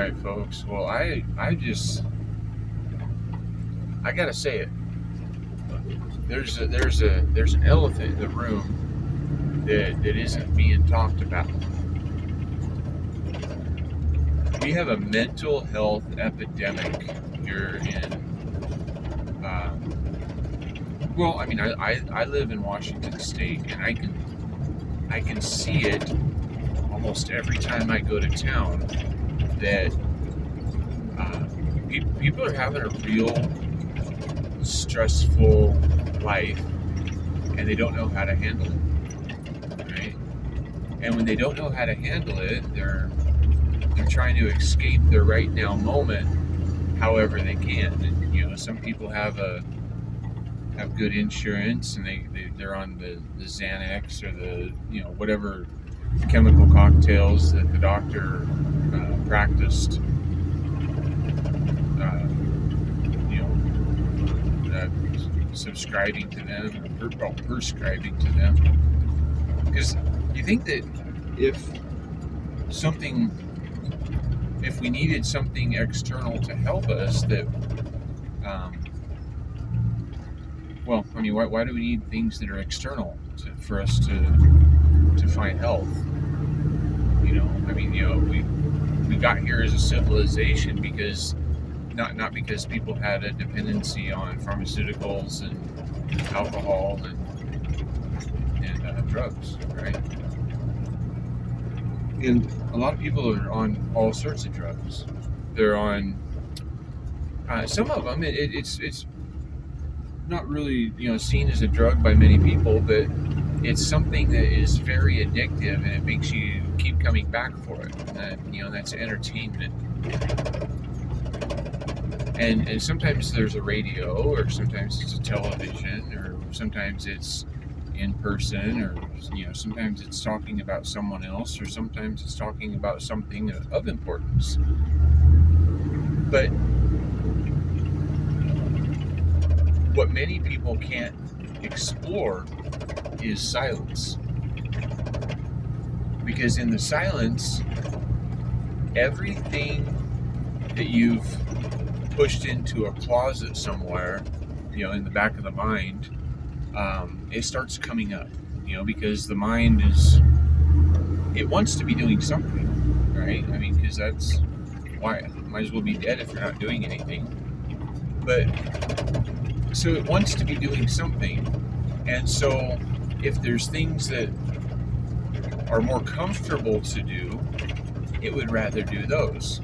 right, folks. Well, I gotta say it. There's an elephant in the room that isn't being talked about. We have a mental health epidemic here in. Well, I mean, I live in Washington State, and I can see it almost every time I go to town that people are having a real stressful life, and they don't know how to handle it, right? And when they don't know how to handle it, they're trying to escape their right now moment however they can. And some people have good insurance, and they're on the Xanax or the whatever chemical cocktails that the doctor practiced subscribing to them or prescribing to them. Because you think that if we needed something external to help us, that well, I mean, why do we need things that are external for us to find health? I mean, we got here as a civilization because not because people had a dependency on pharmaceuticals and alcohol and drugs, right? And a lot of people are on all sorts of drugs. They're on some of them. It's not really seen as a drug by many people, but it's something that is very addictive, and it makes you keep coming back for it. And that's entertainment. And sometimes there's a radio, or sometimes it's a television, or sometimes it's in person, or sometimes it's talking about someone else, or sometimes it's talking about something of importance. But what many people can't explore is silence. Because in the silence, everything that you've pushed into a closet somewhere, in the back of the mind, it starts coming up, because the mind it wants to be doing something, right? I mean, because that's why you might as well be dead if you're not doing anything. But so it wants to be doing something, and so if there's things that are more comfortable to do, it would rather do those.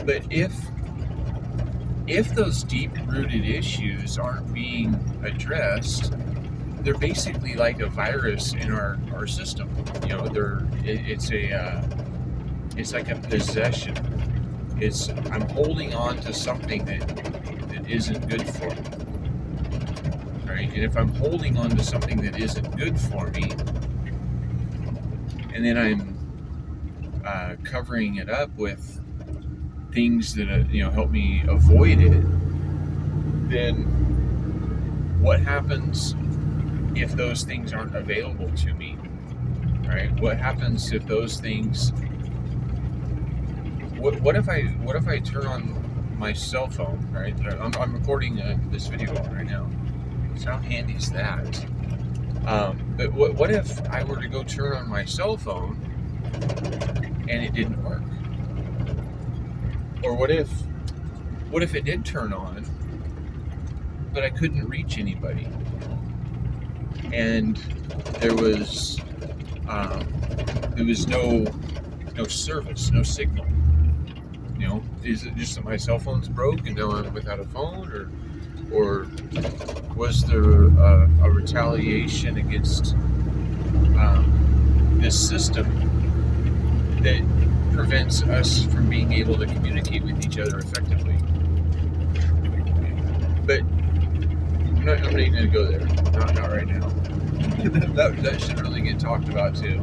But if those deep-rooted issues aren't being addressed, they're basically like a virus in our system. It's like a possession. I'm holding on to something that isn't good for me, right? And if I'm holding on to something that isn't good for me, and then I'm covering it up with things that help me avoid it, then what happens if those things aren't available to me, right? What happens if those things? What if I turn on my cell phone, right? I'm recording this video right now. So how handy is that? But what if I were to go turn on my cell phone and it didn't work? Or what if it did turn on, but I couldn't reach anybody, and there was no service, no signal? Is it just that my cell phone's broke and now I'm without a phone, or was there a retaliation against this system that prevents us from being able to communicate with each other effectively? But I'm not even going to go there. Not right now. that should really get talked about too.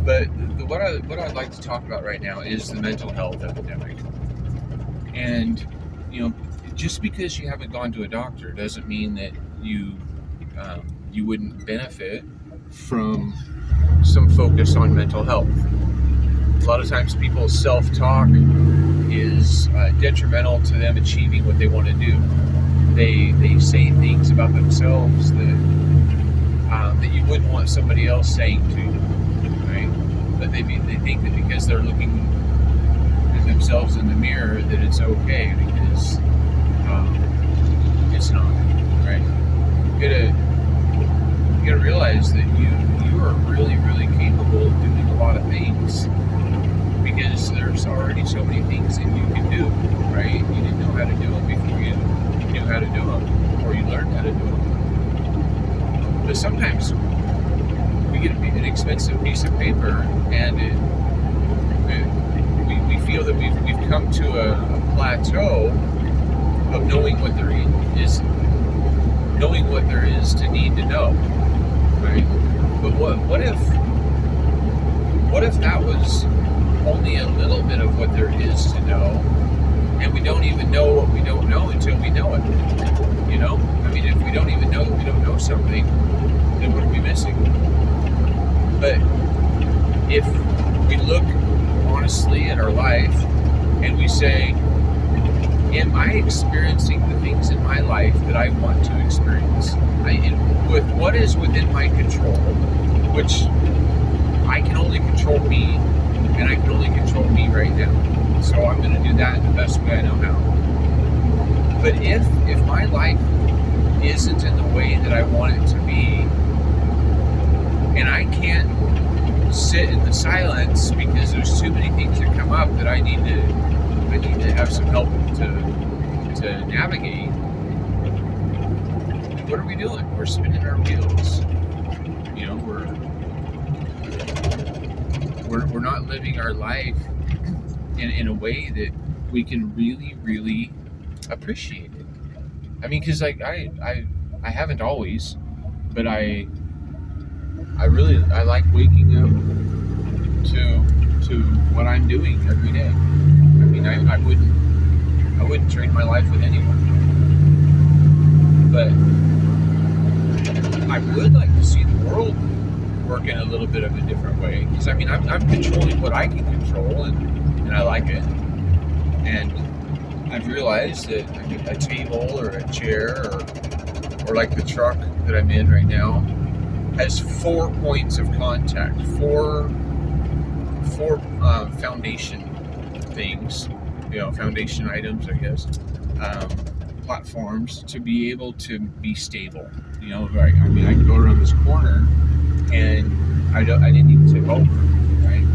But what I'd like to talk about right now is the mental health epidemic. And just because you haven't gone to a doctor doesn't mean that you wouldn't benefit from some focus on mental health. A lot of times people self-talk is detrimental to them achieving what they want to do. They say things about themselves that you wouldn't want somebody else saying to you, right? But they think that because they're looking at themselves in the mirror that it's okay, because it's not, right? You gotta realize that you are really, really capable of doing a lot of things, because there's already so many things that you can do, right? You didn't know how to do them before you knew how to do them, or you learned how to do them. But sometimes we get an expensive piece of paper, and we feel that we've come to a plateau of knowing what there is, knowing what there is to need to know, right? But what if that was only a little bit of what there is to know, and we don't even know what we don't know until we know it? You know, I mean, if we don't even know that we don't know something, then what are we missing? But if we look honestly at our life and we say, am I experiencing the things in my life that I want to experience? With what is within my control, which I can only control me, and I can only control me right now. So I'm going to do that the best way I know how. But if my life isn't in the way that I want it to be, and I can't sit in the silence because there's too many things that come up that I need to have some help to navigate, what are we doing? We're spinning our wheels. You know, we're not living our life in a way that we can really, really appreciate it. I mean, because like I haven't always, but I like waking up to what I'm doing every day. I mean, I wouldn't trade my life with anyone, but I would like to see the world work in a little bit of a different way. Because I mean, I'm controlling what I can control, and I like it. And I've realized that a table or a chair or like the truck that I'm in right now has 4 points of contact, four foundation things, foundation items, I guess, platforms to be able to be stable. Right? I mean, I can go around this corner and I didn't need to tip over, right?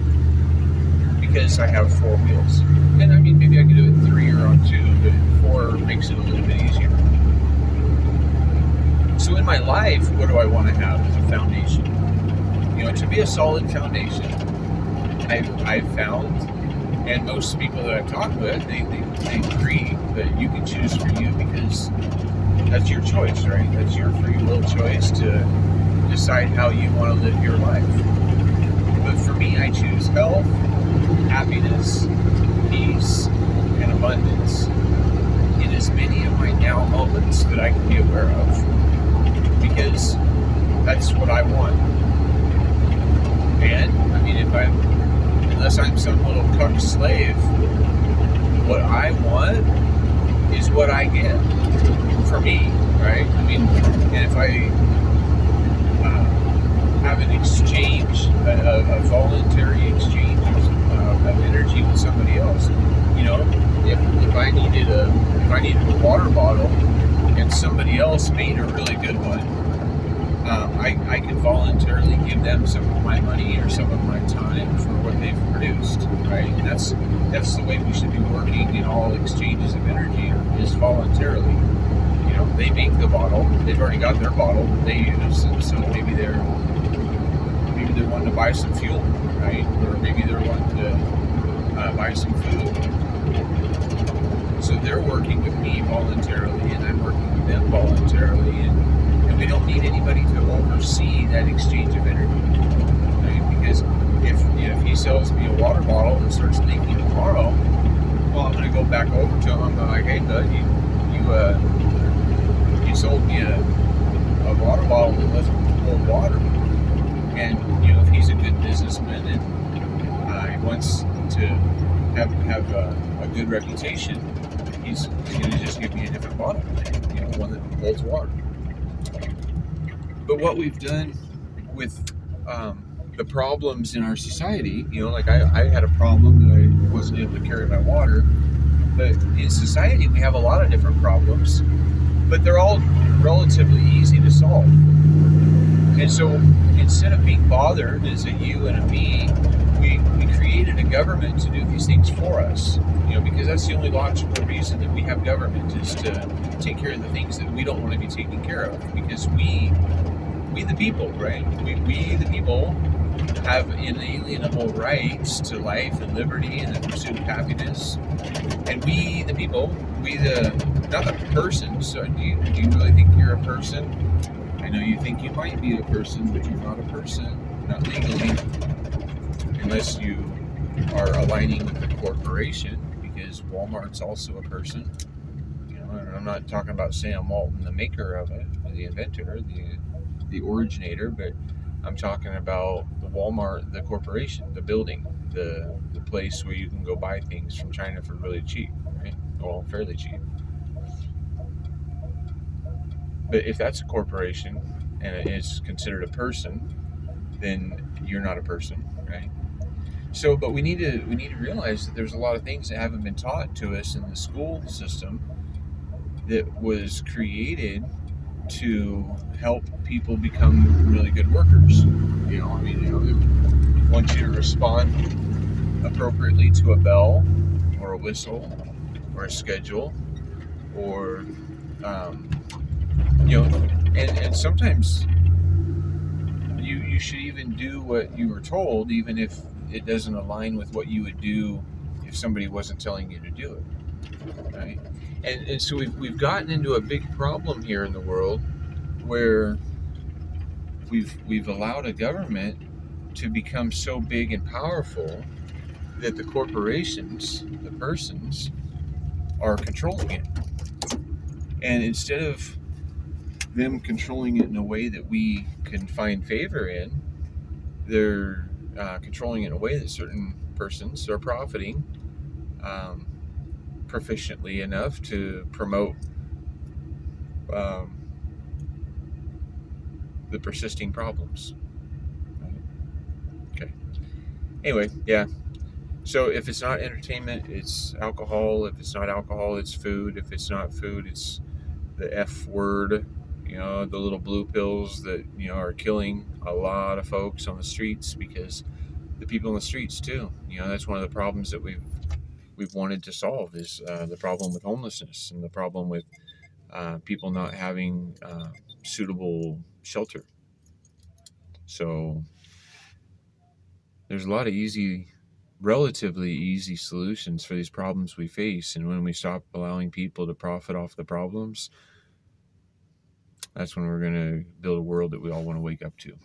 Because I have 4 wheels. And I mean, maybe I could do it 3 or on 2, but 4 makes it a little bit easier. So in my life, what do I want to have as a foundation? To be a solid foundation, I've found, and most people that I've talked with, they agree that you can choose for you, because that's your choice, right? That's your free will choice to decide how you want to live your life. But for me, I choose health, happiness, peace, and abundance in as many of my now moments that I can be aware of, because that's what I want. And I mean, unless I'm some little cuck slave, what I want is what I get for me, right? I mean, and if I have an exchange, a voluntary exchange of energy with somebody else, if I needed a water bottle and somebody else made a really good one, I could voluntarily give them some of my money or some of my time for what they've produced, right? And that's the way we should be working in all exchanges of energy, is voluntarily. They make the bottle, they've already got their bottle they use, and so maybe they're wanting to buy some fuel, right? Or maybe they're wanting to buy some food. So they're working with me voluntarily, and I'm working with them voluntarily, and we don't need anybody to oversee that exchange of energy, right? Because if he sells me a water bottle and starts leaking tomorrow, well, I'm going to go back over to him. I'm like, hey, bud, you sold me a water bottle that doesn't hold water. And if he's a good businessman and he wants to have a good reputation, he's going to just give me a different bottle, one that holds water. But what we've done with the problems in our society, like I had a problem that I wasn't able to carry my water, but in society we have a lot of different problems, but they're all relatively easy to solve. And so instead of being bothered as a you and a me, we created a government to do these things for us. Because that's the only logical reason that we have government, is to take care of the things that we don't want to be taken care of. Because we the people, right? We the people have inalienable rights to life and liberty and the pursuit of happiness. And we the people, not the persons. So do you really think you're a person? I know you think you might be a person, but you're not a person, not legally, unless you are aligning with the corporation, because Walmart's also a person. And I'm not talking about Sam Walton, the maker of it, the inventor, the originator, but I'm talking about the Walmart, the corporation, the building, the place where you can go buy things from China for really cheap, right? Well, fairly cheap. But if that's a corporation and it is considered a person, then you're not a person, right? So, but we need to realize that there's a lot of things that haven't been taught to us in the school system that was created to help people become really good workers. They want you to respond appropriately to a bell or a whistle or a schedule, or and sometimes you should even do what you were told, even if it doesn't align with what you would do if somebody wasn't telling you to do it, right? And so we've gotten into a big problem here in the world where we've allowed a government to become so big and powerful that the corporations, the persons, are controlling it. And instead of them controlling it in a way that we can find favor in, they're controlling it in a way that certain persons are profiting proficiently enough to promote um, the persisting problems. Okay. Anyway, yeah. So if it's not entertainment, it's alcohol. If it's not alcohol, it's food. If it's not food, it's the F word. The little blue pills that are killing a lot of folks on the streets, because the people in the streets too. That's one of the problems that we've wanted to solve, is the problem with homelessness and the problem with people not having suitable shelter. So there's a lot of relatively easy solutions for these problems we face. And when we stop allowing people to profit off the problems, that's when we're going to build a world that we all want to wake up to.